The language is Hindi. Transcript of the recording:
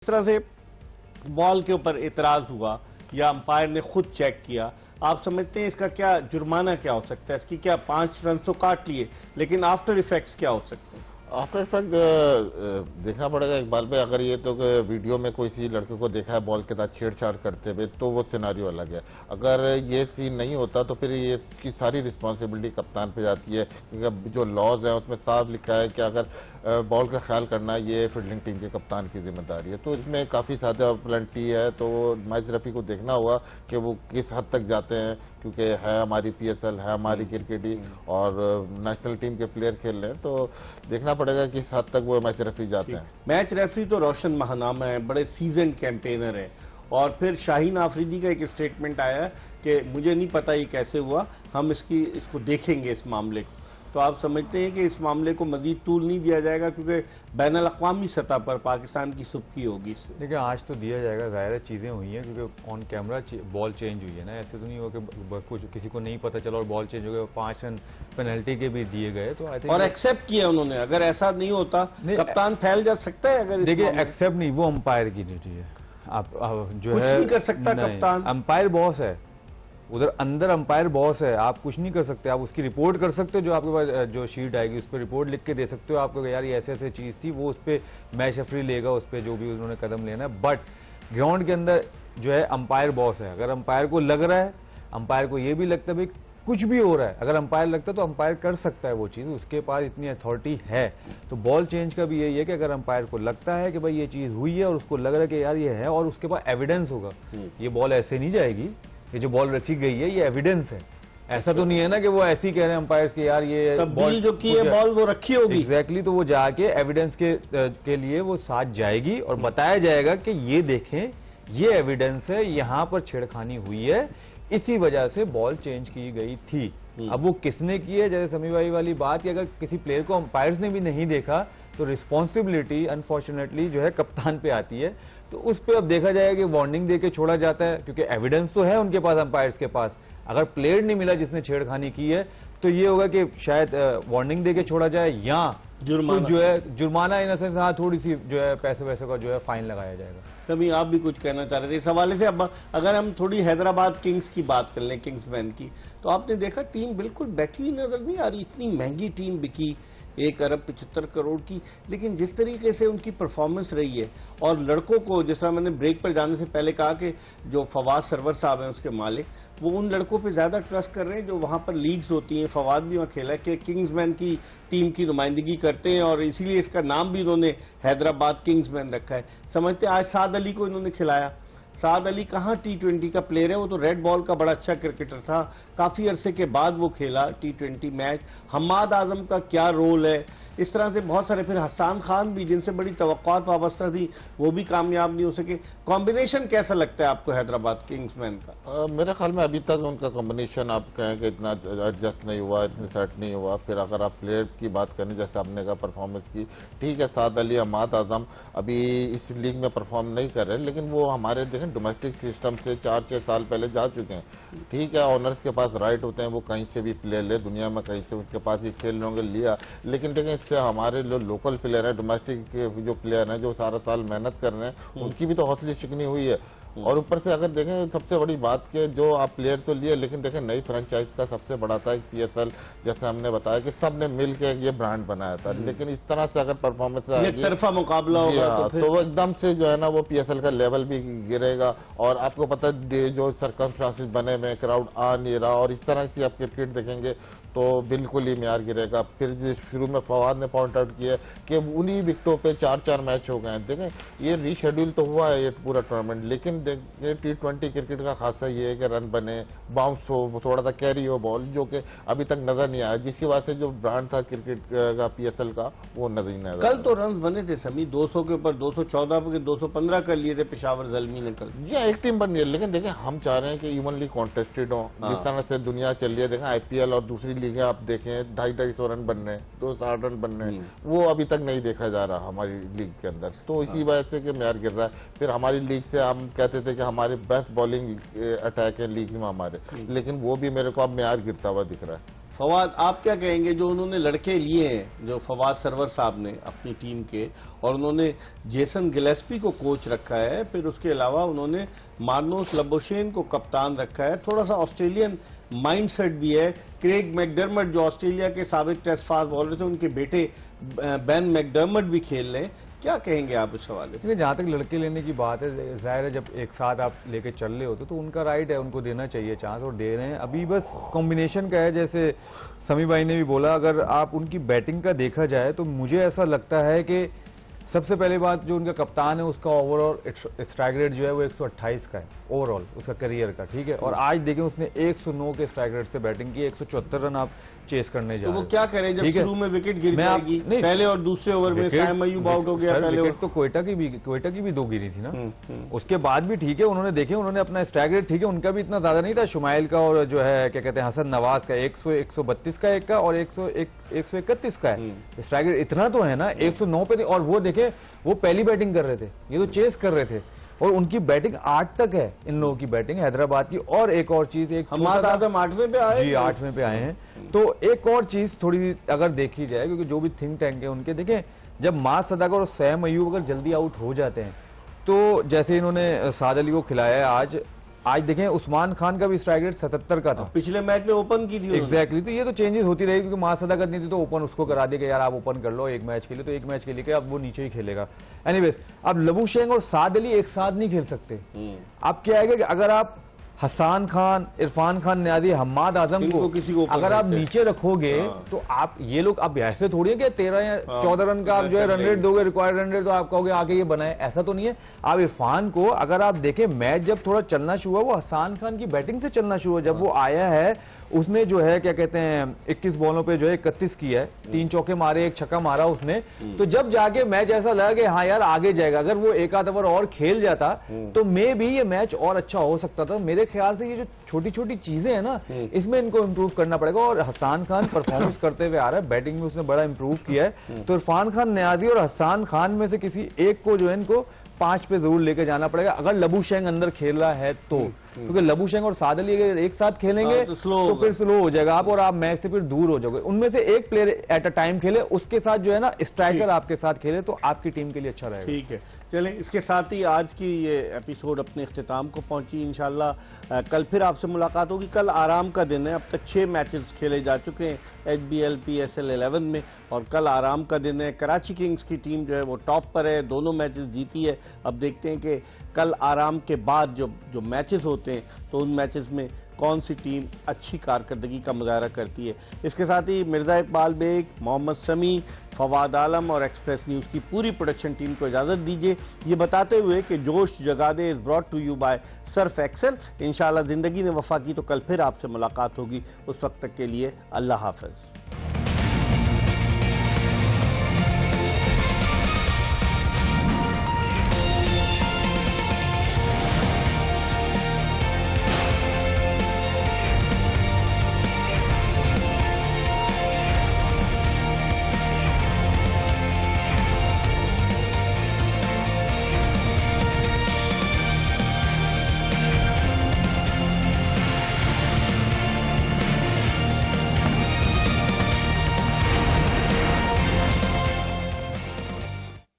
इस तरह से बॉल के ऊपर इतराज हुआ या अंपायर ने खुद चेक किया, आप समझते हैं इसका क्या जुर्माना क्या हो सकता है? इसकी क्या 5 रन तो काट लिए, लेकिन आफ्टर इफेक्ट्स क्या हो सकते हैं? आफ्टर इफेक्ट देखना पड़ेगा इकबाल भाई। अगर ये तो वीडियो में कोई सी लड़के को देखा है बॉल के साथ छेड़छाड़ करते हुए तो वो सिनारियो अलग है। अगर ये सीन नहीं होता तो फिर ये इसकी सारी रिस्पॉन्सिबिलिटी कप्तान पे जाती है, क्योंकि जो लॉज है उसमें साफ लिखा है कि अगर बॉल का ख्याल करना ये फील्डिंग टीम के कप्तान की जिम्मेदारी है। तो इसमें काफ़ी ज़्यादा प्लेंटी है, तो मैच रेफरी को देखना होगा कि वो किस हद तक जाते हैं, क्योंकि है हमारी PSL, है हमारी क्रिकेट ही और नेशनल टीम के प्लेयर खेल रहे हैं, तो देखना पड़ेगा किस हद तक वो मैच रेफरी जाते हैं। मैच रेफरी तो रोशन महानामा है, बड़े सीजन कैंपेनर है। और फिर शाहीन आफरीदी का एक स्टेटमेंट आया कि मुझे नहीं पता ये कैसे हुआ, हम इसको देखेंगे इस मामले को। तो आप समझते हैं कि इस मामले को मजीद टूल नहीं दिया जाएगा, क्योंकि बैनुल अक़वामी सतह पर पाकिस्तान की सुबकी होगी इससे। देखिए आज तो दिया जाएगा, ज़ाहिर है चीज़ें हुई हैं, क्योंकि ऑन कैमरा बॉल चेंज हुई है ना। ऐसे तो नहीं हो कि कुछ किसी को नहीं पता चला और बॉल चेंज हो गया, 5 रन पेनल्टी के भी दिए गए। तो आई थिंक और एक्सेप्ट किया उन्होंने। अगर ऐसा नहीं होता कप्तान फैल जा सकता है। अगर देखिए एक्सेप्ट नहीं, वो अंपायर की ड्यूटी है। आप जो कुछ है नहीं कर सकता कप्तान, अंपायर बॉस है उधर अंदर, अंपायर बॉस है, आप कुछ नहीं कर सकते। आप उसकी रिपोर्ट कर सकते हो, जो आपके पास जो शीट आएगी उस पर रिपोर्ट लिख के दे सकते हो आपको, यार ये ऐसे ऐसे चीज़ थी, वो उस पर मैच रेफरी लेगा, उस पर जो भी उन्होंने कदम लेना है। बट ग्राउंड के अंदर जो है अंपायर बॉस है। अगर अंपायर को लग रहा है, अंपायर को ये भी लगता है भाई कुछ भी हो रहा है, अगर अंपायर लगता है तो अंपायर कर सकता है वो चीज़, उसके पास इतनी अथॉरिटी है। तो बॉल चेंज का भी यही है कि अगर अंपायर को लगता है कि भाई ये चीज़ हुई है और उसको लग रहा है कि यार ये है, और उसके पास एविडेंस होगा, ये बॉल ऐसे नहीं जाएगी, ये जो बॉल रची गई है ये एविडेंस है। ऐसा तो नहीं है ना कि वो ऐसे ही कह रहे हैं अंपायर के यार ये बॉल जो की है बॉल वो रखी होगी। एग्जैक्टली, तो वो जाके एविडेंस के लिए वो साथ जाएगी और बताया जाएगा कि ये देखें ये एविडेंस है, यहाँ पर छेड़खानी हुई है, इसी वजह से बॉल चेंज की गई थी। अब वो किसने की है, जैसे समी भाई वाली बात कि अगर किसी प्लेयर को अंपायर्स ने भी नहीं देखा तो रिस्पॉन्सिबिलिटी अनफॉर्चुनेटली जो है कप्तान पे आती है। तो उस पर अब देखा जाएगा कि वार्निंग देके छोड़ा जाता है, क्योंकि एविडेंस तो है उनके पास, अंपायर्स के पास। अगर प्लेयर नहीं मिला जिसने छेड़खानी की है तो ये होगा कि शायद वार्निंग देके छोड़ा जाए या जुर्माना, जो है जुर्माना इन सेंस, हाँ थोड़ी सी जो है पैसे वैसे का जो है फाइन लगाया जाएगा। सभी आप भी कुछ कहना चाह रहे थे इस हवाले से। अब अगर हम थोड़ी हैदराबाद किंग्स की बात कर लें, किंग्समैन की, तो आपने देखा टीम बिल्कुल बैठी हुई नजर नहीं आ रही। इतनी महंगी टीम बिकी 1 अरब 75 करोड़ की, लेकिन जिस तरीके से उनकी परफॉर्मेंस रही है और लड़कों को, जिस तरह मैंने ब्रेक पर जाने से पहले कहा कि जो फवाद सरवर साहब हैं उसके मालिक, वो उन लड़कों पे ज्यादा ट्रस्ट कर रहे हैं जो वहां पर लीग्स होती हैं। फवाद भी वहां खेला है कि किंग्समैन की टीम की नुमाइंदगी करते हैं, और इसीलिए इसका नाम भी इन्होंने हैदराबाद किंग्समैन रखा है। समझते आज साद अली को इन्होंने खिलाया। साद अली कहाँ T20 का प्लेयर है, वो तो रेड बॉल का बड़ा अच्छा क्रिकेटर था, काफी अरसे के बाद वो खेला T20 मैच। हम्माद आजम का क्या रोल है, इस तरह से बहुत सारे। फिर हसन खान भी, जिनसे बड़ी तवक्कुआत वाबस्ता थी, वो भी कामयाब नहीं हो सके। कॉम्बिनेशन कैसा लगता है आपको हैदराबाद किंग्समैन का? मेरे ख्याल में अभी तक उनका कॉम्बिनेशन आप कहें कि इतना एडजस्ट नहीं हुआ, इतने सेट नहीं हुआ। फिर अगर आप प्लेयर की बात करें, जैसे आपने कहा परफॉर्मेंस की, ठीक है साद अली, हम्माद आजम अभी इस लीग में परफॉर्म नहीं कर रहे, लेकिन वो हमारे देखें डोमेस्टिक सिस्टम से 4-6 साल पहले जा चुके हैं। ठीक है, ऑनर्स के पास राइट होते हैं, वो कहीं से भी प्लेयर ले, दुनिया में कहीं से उनके पास ही खेल होंगे लिया। लेकिन देखें इससे हमारे जो लोकल प्लेयर है, डोमेस्टिक के जो प्लेयर हैं जो सारा साल मेहनत कर रहे हैं, उनकी भी तो हौसले शिकनी हुई है। और ऊपर से अगर देखें सबसे बड़ी बात कि जो आप प्लेयर तो लिए, लेकिन देखें नई फ्रेंचाइज का सबसे बड़ा था PSL, जैसे हमने बताया कि सबने मिल के ये ब्रांड बनाया था। लेकिन इस तरह से अगर परफॉर्मेंस एक तरफा मुकाबला होगा तो वो एकदम से जो है ना वो PSL का लेवल भी गिरेगा। और आपको पता है जो सर्कमस्टांसेस बने में क्राउड आ नहीं रहा, और इस तरह से आप क्रिकेट देखेंगे तो बिल्कुल ही म्यार गिरेगा। फिर शुरू में फवाद ने पॉइंट आउट किया कि उन्हीं विकेटों पे 4-4 मैच हो गए हैं। देखें ये रीशेड्यूल तो हुआ है ये पूरा टूर्नामेंट, लेकिन ये T20 क्रिकेट का खासा ये है कि रन बने, बाउंस हो, थोड़ा सा कैरी हो बॉल, जो कि अभी तक नजर नहीं आया, जिसकी वजह से जो ब्रांड था क्रिकेट का PSL का वो नजर नहीं आया। कल तो रन बने थे सभी, 200 के ऊपर 214 के 215 कर लिए थे पेशावर ज़ल्मी ने कल। जी एक टीम बन रही है, लेकिन देखें हम चाह रहे हैं कि इवनली कॉन्टेस्टेड हो। जिस तरह से दुनिया चल रही है, देखें IPL और दूसरी लीगें आप देखें 250-250 रन बन रहे हैं, 260 रन बन रहे हैं, वो अभी तक नहीं देखा जा रहा हमारी लीग के अंदर। तो इसी वजह से कि म्यार गिर रहा है। फिर हमारी लीग से हम कहते थे कि हमारे बेस्ट बॉलिंग अटैक है लीग में हमारे, लेकिन वो भी मेरे को अब म्यार गिरता हुआ दिख रहा है। फवाद, आप क्या कहेंगे जो उन्होंने लड़के लिए हैं, जो फवाद सरवर साहब ने अपनी टीम के, और उन्होंने जेसन गिलेस्पी को कोच रखा है, फिर उसके अलावा उन्होंने मार्नोस लबोशेन को कप्तान रखा है, थोड़ा सा ऑस्ट्रेलियन माइंडसेट भी है। क्रेग मैकडर्मट जो ऑस्ट्रेलिया के साबिक टेस्ट फास्ट बॉलर थे, उनके बेटे बेन मैकडर्मट भी खेल रहे हैं, क्या कहेंगे आप इस हवाले से? जहाँ तक लड़के लेने की बात है, जाहिर है जब एक साथ आप लेके चल रहे होते तो उनका राइट है, उनको देना चाहिए चांस, और दे रहे हैं। अभी बस कॉम्बिनेशन का है, जैसे समी भाई ने भी बोला, अगर आप उनकी बैटिंग का देखा जाए तो मुझे ऐसा लगता है कि सबसे पहले बात, जो उनका कप्तान है उसका ओवरऑल स्ट्राइक रेट जो है वो 128 का है ओवरऑल उसका करियर का, ठीक है। और आज देखें उसने 109 के स्ट्राइक रेट से बैटिंग की, 174 रन आप चेस करने जा रहे हैं। तो वो क्या करें जब शुरू में विकेट गिर जाएगी? पहले और दूसरे ओवर में साइम अयूब आउट हो गया, पहले विकेट तो कोयटा की भी 2 गिरी थी ना। उसके बाद भी ठीक है, उन्होंने देखे, उन्होंने अपना स्ट्राइक रेट, ठीक है, उनका भी इतना ज्यादा नहीं था, शुमाइल का और जो है क्या कहते हैं हसन नवाज का 132 का एक का और 131 का है स्ट्राइक रेट, इतना तो है ना। 109 पे, और वो देखे वो पहली बैटिंग कर रहे थे, ये तो चेस कर रहे थे, और उनकी बैटिंग 8 तक है, इन लोगों की बैटिंग हैदराबाद की। और एक और चीज, एक हमारे आदम 8वें पे आए, जी 8वें पे आए हैं। तो एक और चीज थोड़ी अगर देखी जाए, क्योंकि जो भी थिंक टैंक है उनके, देखें जब मास सदाकर और सैम अयूब अगर जल्दी आउट हो जाते हैं, तो जैसे इन्होंने साद अली को खिलाया है आज देखें उस्मान खान का भी स्ट्राइक रेट 77 का था, पिछले मैच में ओपन की थी एग्जैक्टली। तो ये तो चेंजेस होती रहेगी, क्योंकि मास सदाकत नहीं थी तो ओपन उसको करा दिया कि यार आप ओपन कर लो एक मैच के लिए, तो एक मैच के लिए क्या, अब वो नीचे ही खेलेगा। एनीवेज, अब लबुशेन और साद अली एक साथ नहीं खेल सकते। अब क्या है कि अगर आप हसन खान, इरफान खान न्याजी, हम्माद आजम को किसी को अगर आप नीचे रखोगे तो आप ये लोग, अब ऐसे थोड़ी है कि 13 या 14 रन का आप जो है रन रेट दोगे, रिक्वायर्ड रन रेट, तो आप कहोगे आगे ये बनाए, ऐसा तो नहीं है। आप इरफान को अगर आप देखें, मैच जब थोड़ा चलना शुरू हुआ, वो हसन खान की बैटिंग से चलना शुरू हुआ, जब वो आया है उसने जो है क्या कहते हैं 21 बॉलों पे जो है 31 की है, 3 चौके मारे, 1 छक्का मारा उसने। तो जब जाके मैच ऐसा लगा कि हाँ यार आगे जाएगा, अगर वो एक आध ओवर और खेल जाता तो मे भी ये मैच और अच्छा हो सकता था। मेरे ख्याल से ये जो छोटी छोटी चीजें हैं ना, इसमें इनको इंप्रूव करना पड़ेगा। और हसन खान परफॉर्मेंस करते हुए आ रहा है, बैटिंग में उसने बड़ा इंप्रूव किया है। तो इरफान खान न्याजी और हसन खान में से किसी एक को जो है इनको 5 पे जरूर लेके जाना पड़ेगा, अगर लबुशेन अंदर खेल रहा है तो, क्योंकि लबुशेन और साद अली अगर एक साथ खेलेंगे तो फिर स्लो हो जाएगा आप, और आप मैच से फिर दूर हो जाओगे। उनमें से एक प्लेयर एट अ टाइम खेले, उसके साथ जो है ना स्ट्राइकर आपके साथ खेले, तो आपकी टीम के लिए अच्छा रहेगा। ठीक है, चलें, इसके साथ ही आज की ये एपिसोड अपने इख्तिताम को पहुंची। इंशाल्लाह कल फिर आपसे मुलाकात होगी। कल आराम का दिन है, अब तक 6 मैचेस खेले जा चुके हैं HBL PSL 11 में, और कल आराम का दिन है। कराची किंग्स की टीम जो है वो टॉप पर है, दोनों मैचेस जीती है। अब देखते हैं कि कल आराम के बाद जो मैचेस होते हैं, तो उन मैचेस में कौन सी टीम अच्छी कारकर्दगी का मुजाहरा करती है। इसके साथ ही मिर्जा इकबाल बेग, मोहम्मद समी, फवाद आलम और एक्सप्रेस न्यूज़ की पूरी प्रोडक्शन टीम को इजाज़त दीजिए, ये बताते हुए कि जोश जगा दे is brought to you by Surf Excel. इंशाल्लाह ज़िंदगी ने वफा की तो कल फिर आपसे मुलाकात होगी। उस वक्त तक के लिए अल्लाह हाफ़िज़।